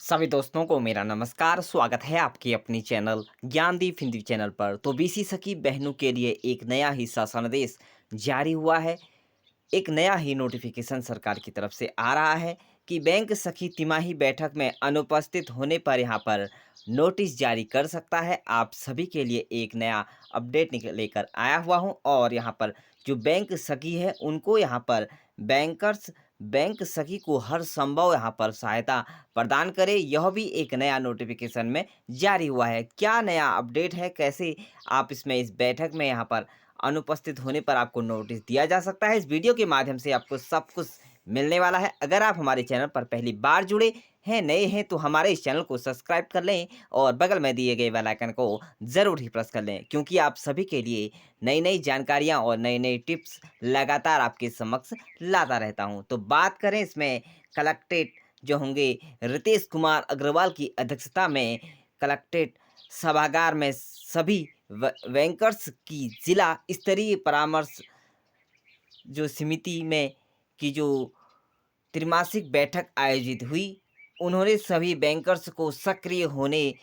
सभी दोस्तों को मेरा नमस्कार। स्वागत है आपके अपनी चैनल ज्ञानदीप हिंदी चैनल पर। तो बीसी सखी बहनों के लिए एक नया ही शासनादेश जारी हुआ है। एक नया ही नोटिफिकेशन सरकार की तरफ से आ रहा है कि बैंक सखी तिमाही बैठक में अनुपस्थित होने पर यहाँ पर नोटिस जारी कर सकता है। आप सभी के लिए एक नया अपडेट लेकर आया हुआ हूँ और यहाँ पर जो बैंक सखी है उनको यहाँ पर बैंकर्स बैंक सखी को हर संभव यहाँ पर सहायता प्रदान करे, यह भी एक नया नोटिफिकेशन में जारी हुआ है। क्या नया अपडेट है, कैसे आप इसमें इस बैठक में यहाँ पर अनुपस्थित होने पर आपको नोटिस दिया जा सकता है, इस वीडियो के माध्यम से आपको सब कुछ मिलने वाला है। अगर आप हमारे चैनल पर पहली बार जुड़े हैं, नए हैं, तो हमारे इस चैनल को सब्सक्राइब कर लें और बगल में दिए गए बेल आइकन को ज़रूर ही प्रेस कर लें, क्योंकि आप सभी के लिए नई नई जानकारियां और नई नई टिप्स लगातार आपके समक्ष लाता रहता हूं। तो बात करें इसमें कलेक्ट्रेट जो होंगे रितेश कुमार अग्रवाल की अध्यक्षता में कलेक्ट्रेट सभागार में सभी बैंकर्स की जिला स्तरीय परामर्श जो समिति में की जो त्रिमासिक बैठक आयोजित हुई। उन्होंने सभी बैंकर्स को सक्रिय होने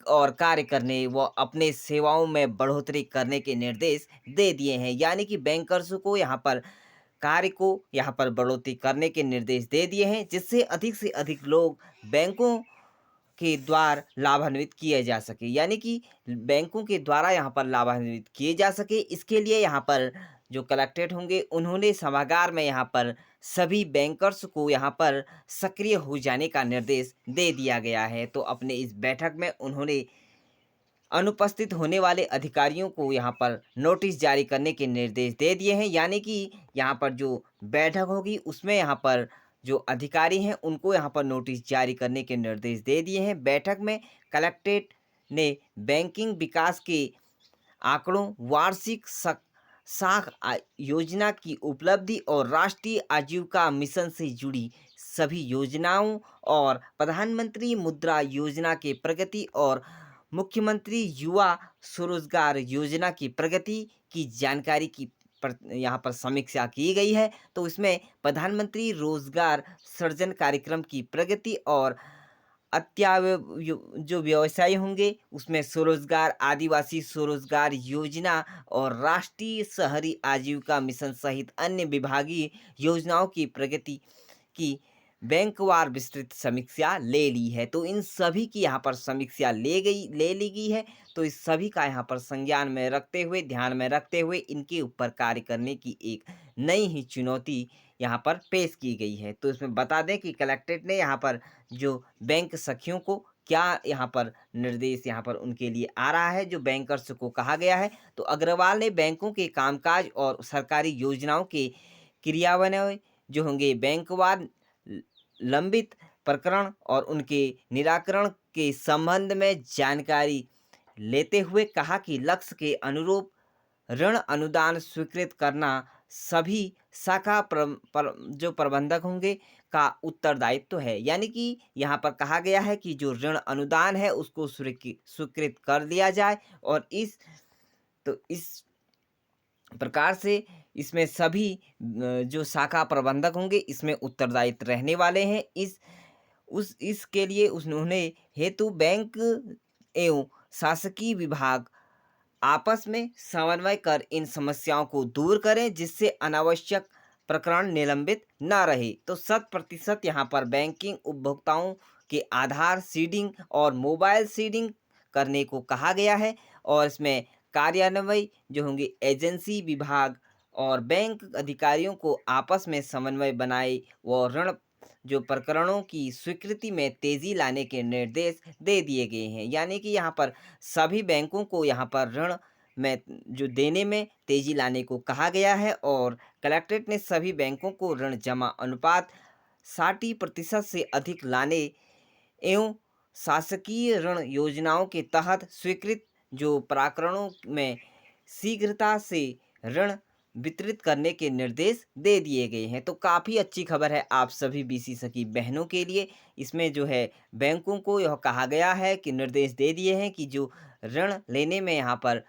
और कार्य करने व अपने सेवाओं में बढ़ोतरी करने के निर्देश दे दिए हैं। यानी कि बैंकर्स को यहाँ पर कार्य को यहाँ पर बढ़ोतरी करने के निर्देश दे दिए हैं, जिससे अधिक से अधिक लोग बैंकों के द्वारा लाभान्वित किए जा सके, यानी कि बैंकों के द्वारा यहाँ पर लाभान्वित किए जा सके। इसके लिए यहाँ पर जो कलेक्ट्रेट होंगे उन्होंने सभागार में यहाँ पर सभी बैंकर्स को यहाँ पर सक्रिय हो जाने का निर्देश दे दिया गया है। तो अपने इस बैठक में उन्होंने अनुपस्थित होने वाले अधिकारियों को यहाँ पर नोटिस जारी करने के निर्देश दे दिए हैं। यानी कि यहाँ पर जो बैठक होगी उसमें यहाँ पर जो अधिकारी हैं उनको यहाँ पर नोटिस जारी करने के निर्देश दे दिए हैं। बैठक में कलेक्ट्रेट ने बैंकिंग विकास के आंकड़ों, वार्षिक साख योजना की उपलब्धि और राष्ट्रीय आजीविका मिशन से जुड़ी सभी योजनाओं और प्रधानमंत्री मुद्रा योजना के प्रगति और मुख्यमंत्री युवा स्वरोजगार योजना की प्रगति की जानकारी की यहाँ पर समीक्षा की गई है। तो इसमें प्रधानमंत्री रोजगार सृजन कार्यक्रम की प्रगति और जो व्यवसाय होंगे उसमें स्वरोजगार, आदिवासी स्वरोजगार योजना और राष्ट्रीय शहरी आजीविका मिशन सहित अन्य विभागीय योजनाओं की प्रगति की बैंकवार विस्तृत समीक्षा ले ली है। तो इन सभी की यहाँ पर समीक्षा ले ली गई है। तो इस सभी का यहाँ पर संज्ञान में रखते हुए, ध्यान में रखते हुए इनके ऊपर कार्य करने की एक नई ही चुनौती यहाँ पर पेश की गई है। तो इसमें बता दें कि कलेक्ट्रेट ने यहाँ पर जो बैंक सखियों को क्या यहाँ पर निर्देश यहाँ पर उनके लिए आ रहा है, जो बैंकर्स को कहा गया है। तो अग्रवाल ने बैंकों के कामकाज और सरकारी योजनाओं के क्रियान्वयन जो होंगे बैंकवार लंबित प्रकरण और उनके निराकरण के संबंध में जानकारी लेते हुए कहा कि लक्ष्य के अनुरूप ऋण अनुदान स्वीकृत करना सभी शाखा जो प्रबंधक होंगे का उत्तरदायित्व है। यानी कि यहाँ पर कहा गया है कि जो ऋण अनुदान है उसको स्वीकृत कर दिया जाए और इस प्रकार से इसमें सभी जो शाखा प्रबंधक होंगे इसमें उत्तरदायित्व रहने वाले हैं। इसके लिए उन्होंने हेतु बैंक एवं शासकीय विभाग आपस में समन्वय कर इन समस्याओं को दूर करें, जिससे अनावश्यक प्रकरण निलंबित न रहे। तो 100% यहाँ पर बैंकिंग उपभोक्ताओं के आधार सीडिंग और मोबाइल सीडिंग करने को कहा गया है और इसमें कार्यान्वयन जो होंगे एजेंसी विभाग और बैंक अधिकारियों को आपस में समन्वय बनाए व ऋण जो प्रकरणों की स्वीकृति में तेजी लाने के निर्देश दे दिए गए हैं। यानी कि यहाँ पर सभी बैंकों को यहाँ पर ऋण में जो देने में तेजी लाने को कहा गया है और कलेक्ट्रेट ने सभी बैंकों को ऋण जमा अनुपात 60% से अधिक लाने एवं शासकीय ऋण योजनाओं के तहत स्वीकृत जो प्रकरणों में शीघ्रता से ऋण वितरित करने के निर्देश दे दिए गए हैं। तो काफ़ी अच्छी खबर है आप सभी बीसी सखी बहनों के लिए। इसमें जो है बैंकों को यह कहा गया है कि निर्देश दे दिए हैं कि जो ऋण लेने में यहाँ पर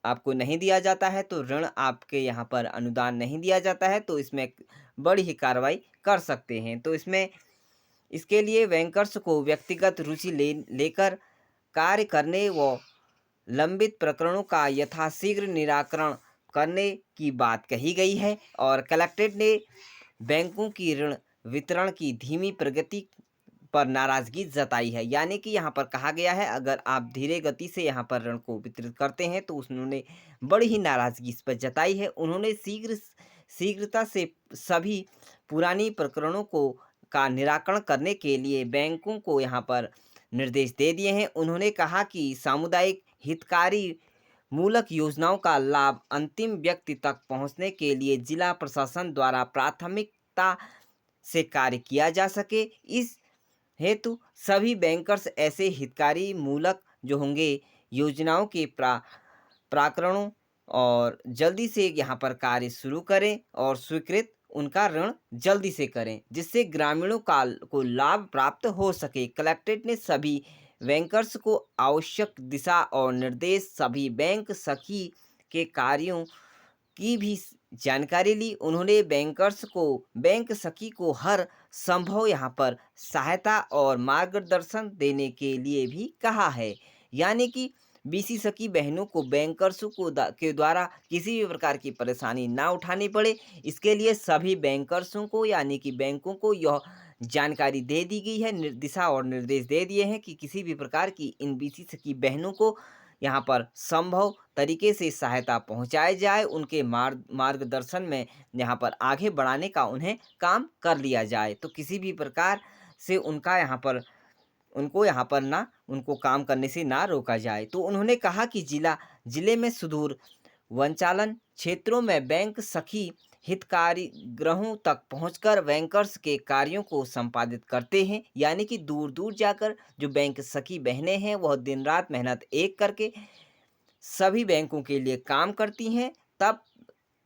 आपको नहीं दिया जाता है, तो ऋण आपके यहाँ पर अनुदान नहीं दिया जाता है, तो इसमें बड़ी ही कार्रवाई कर सकते हैं। तो इसमें इसके लिए बैंकर्स को व्यक्तिगत रुचि लेकर कार्य करने व लंबित प्रकरणों का यथाशीघ्र निराकरण करने की बात कही गई है। और कलेक्ट्रेट ने बैंकों की ऋण वितरण की धीमी प्रगति पर नाराजगी जताई है। यानी कि यहाँ पर कहा गया है, अगर आप धीरे गति से यहाँ पर ऋण को वितरित करते हैं तो उन्होंने बड़ी ही नाराजगी इस पर जताई है। उन्होंने शीघ्रता से सभी पुरानी प्रकरणों को का निराकरण करने के लिए बैंकों को यहाँ पर निर्देश दे दिए हैं। उन्होंने कहा कि सामुदायिक हितकारी मूलक योजनाओं का लाभ अंतिम व्यक्ति तक पहुंचने के लिए जिला प्रशासन द्वारा प्राथमिकता से कार्य किया जा सके। इस हेतु सभी बैंकर्स ऐसे हितकारी मूलक जो होंगे योजनाओं के प्राकरणों और जल्दी से यहाँ पर कार्य शुरू करें और स्वीकृत उनका ऋण जल्दी से करें, जिससे ग्रामीणों को लाभ प्राप्त हो सके। कलेक्ट्रेट ने सभी बैंकर्स को आवश्यक दिशा और निर्देश, सभी बैंक सखी के कार्यों की भी जानकारी ली। उन्होंने बैंक सखी को हर संभव यहाँ पर सहायता और मार्गदर्शन देने के लिए भी कहा है। यानी कि बीसी सखी बहनों को बैंकर्स के द्वारा किसी भी प्रकार की परेशानी ना उठानी पड़े, इसके लिए सभी बैंकर्सों को यानी कि बैंकों को यह जानकारी दे दी गई है, दिशा और निर्देश दे दिए हैं कि किसी भी प्रकार की इन बीसी सखी बहनों को यहाँ पर संभव तरीके से सहायता पहुँचाई जाए, उनके मार्गदर्शन में यहाँ पर आगे बढ़ाने का उन्हें काम कर लिया जाए। तो किसी भी प्रकार से उनको यहाँ पर ना उनको काम करने से ना रोका जाए। तो उन्होंने कहा कि जिले में सुदूर वंचालन क्षेत्रों में बैंक सखी हितकारी ग्रहों तक पहुंचकर बैंकर्स के कार्यों को संपादित करते हैं। यानी कि दूर दूर जाकर जो बैंक सखी बहनें हैं वह दिन रात मेहनत एक करके सभी बैंकों के लिए काम करती हैं, तब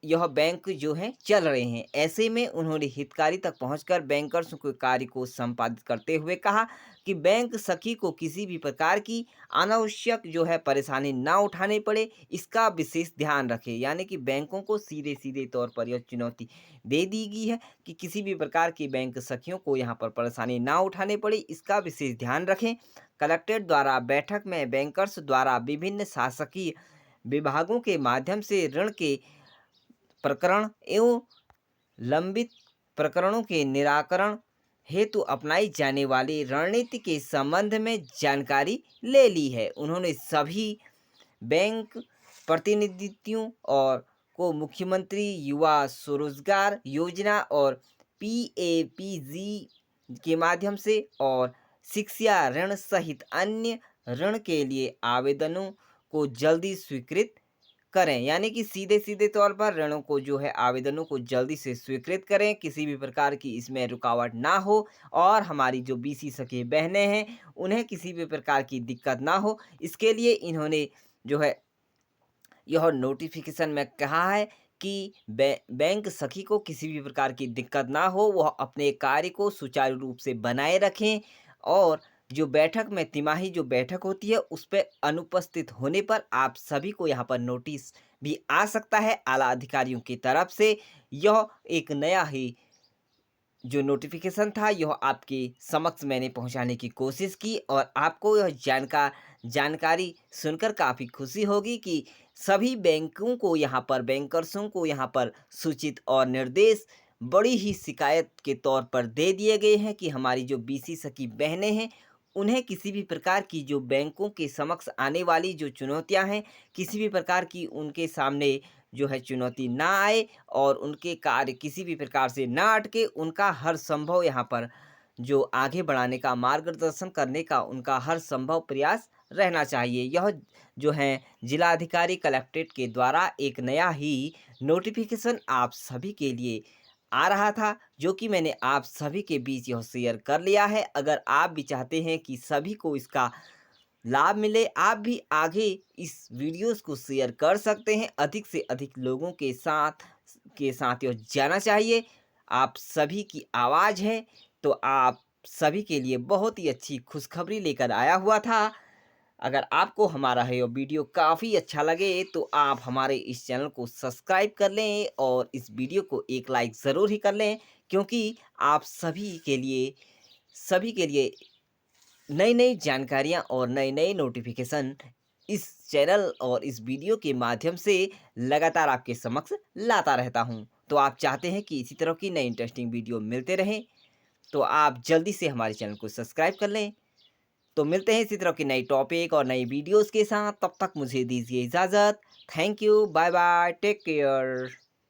यह बैंक जो है चल रहे हैं। ऐसे में उन्होंने हितकारी तक पहुंचकर बैंकर्स के कार्य को संपादित करते हुए कहा कि बैंक सखी को किसी भी प्रकार की अनावश्यक जो है परेशानी ना उठानी पड़े, इसका विशेष ध्यान रखें। यानी कि बैंकों को सीधे सीधे तौर पर यह चुनौती दे दी गई है कि किसी भी प्रकार की बैंक सखियों को यहाँ पर परेशानी ना उठानी पड़े, इसका विशेष ध्यान रखें। कलेक्ट्रेट द्वारा बैठक में बैंकर्स द्वारा विभिन्न शासकीय विभागों के माध्यम से ऋण के प्रकरण एवं लंबित प्रकरणों के निराकरण हेतु अपनाई जाने वाली रणनीति के संबंध में जानकारी ले ली है। उन्होंने सभी बैंक प्रतिनिधियों और को मुख्यमंत्री युवा स्वरोजगार योजना और PAPG के माध्यम से और शिक्षा ऋण सहित अन्य ऋण के लिए आवेदनों को जल्दी स्वीकृत करें। यानी कि सीधे सीधे तौर पर ऋणों को जो है आवेदनों को जल्दी से स्वीकृत करें, किसी भी प्रकार की इसमें रुकावट ना हो और हमारी जो बीसी सखी बहनें हैं उन्हें किसी भी प्रकार की दिक्कत ना हो। इसके लिए इन्होंने जो है यह नोटिफिकेशन में कहा है कि बैंक सखी को किसी भी प्रकार की दिक्कत ना हो, वह अपने कार्य को सुचारू रूप से बनाए रखें और जो बैठक में तिमाही जो बैठक होती है उस पे अनुपस्थित होने पर आप सभी को यहाँ पर नोटिस भी आ सकता है आला अधिकारियों की तरफ से। यह एक नया ही जो नोटिफिकेशन था यह आपके समक्ष मैंने पहुंचाने की कोशिश की और आपको यह जानकारी सुनकर काफ़ी खुशी होगी कि सभी बैंकों को यहाँ पर बैंकर्सों को यहाँ पर सूचित और निर्देश बड़ी ही शिकायत के तौर पर दे दिए गए हैं कि हमारी जो बीसी सखी बहनें हैं उन्हें किसी भी प्रकार की जो बैंकों के समक्ष आने वाली जो चुनौतियां हैं, किसी भी प्रकार की उनके सामने जो है चुनौती ना आए और उनके कार्य किसी भी प्रकार से ना अटके, उनका हर संभव यहाँ पर जो आगे बढ़ाने का मार्गदर्शन करने का उनका हर संभव प्रयास रहना चाहिए। यह जो है जिलाधिकारी कलेक्ट्रेट के द्वारा एक नया ही नोटिफिकेशन आप सभी के लिए आ रहा था, जो कि मैंने आप सभी के बीच यह शेयर कर लिया है। अगर आप भी चाहते हैं कि सभी को इसका लाभ मिले, आप भी आगे इस वीडियोस को शेयर कर सकते हैं। अधिक से अधिक लोगों के साथ यह जाना चाहिए। आप सभी की आवाज़ है, तो आप सभी के लिए बहुत ही अच्छी खुशखबरी लेकर आया हुआ था। अगर आपको हमारा यह वीडियो काफ़ी अच्छा लगे तो आप हमारे इस चैनल को सब्सक्राइब कर लें और इस वीडियो को एक लाइक ज़रूर ही कर लें, क्योंकि आप सभी के लिए सभी के लिए नई-नई जानकारियाँ और नए-नए नोटिफ़िकेशन इस चैनल और इस वीडियो के माध्यम से लगातार आपके समक्ष लाता रहता हूँ। तो आप चाहते हैं कि इसी तरह की नई इंटरेस्टिंग वीडियो मिलते रहें, तो आप जल्दी से हमारे चैनल को सब्सक्राइब कर लें। तो मिलते हैं इसी तरह की नई टॉपिक और नई वीडियोज़ के साथ, तब तक मुझे दीजिए इजाज़त। Thank you, bye bye, take care.